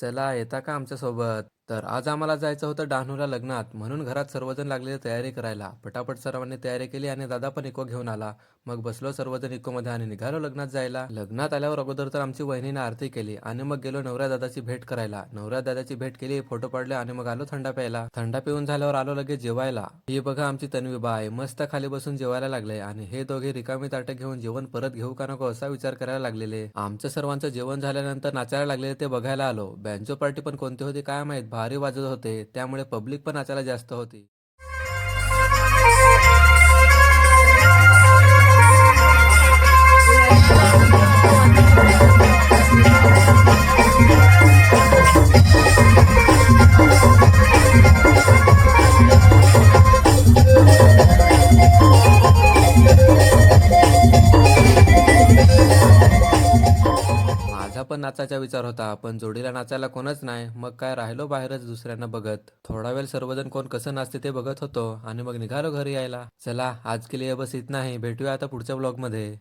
चला येता का आमच्या सोबत? तर आज आम्हाला जायचं होतं डहाणूला लग्नात, म्हणून घरात सर्वजण लागलेले तयारी करायला. पटापट सर्वांनी तयारी केली आणि दादा पण इको घेऊन आला. मग बसलो सर्वजण इकोमध्ये आणि निघालो लग्नात जायला. लग्नात आल्यावर अगोदर तर आमची वहिनीने आरती केली आणि मग गेलो नवऱ्या दादाची भेट करायला. नवऱ्या दादाची भेट केली, फोटो काढले आणि मग आलो थंडा प्यायला. थंडा पिऊन झाल्यावर आलो लगेच जेवायला. ही बघा आमची तन्वी बाय मस्त खाली बसून जेवायला लागले आणि हे दोघे रिकामी ताटं घेऊन जेवण परत घेऊ का नको असा विचार करायला लागलेले. आमचं सर्वांचं जेवण झाल्यानंतर नाचायला लागलेले ते बघायला आलो. बँजो पार्टी पण कोणती होती काय माहित, भारी वाजत होते, त्यामुळे पब्लिक पण नाचायला जास्त होती. माझा पण नाचायचा विचार होता, पण जोडीला नाचायला कोणच नाही. मग काय राहिलो बाहेरच दुसऱ्यांना बघत. थोडा वेळ सर्वजण कोण कसं नाचते ते बघत होतो आणि मग निघालो घरी यायला. चला आज के लिए बस इतना ही. भेटूया आता पुढच्या ब्लॉग मध्ये.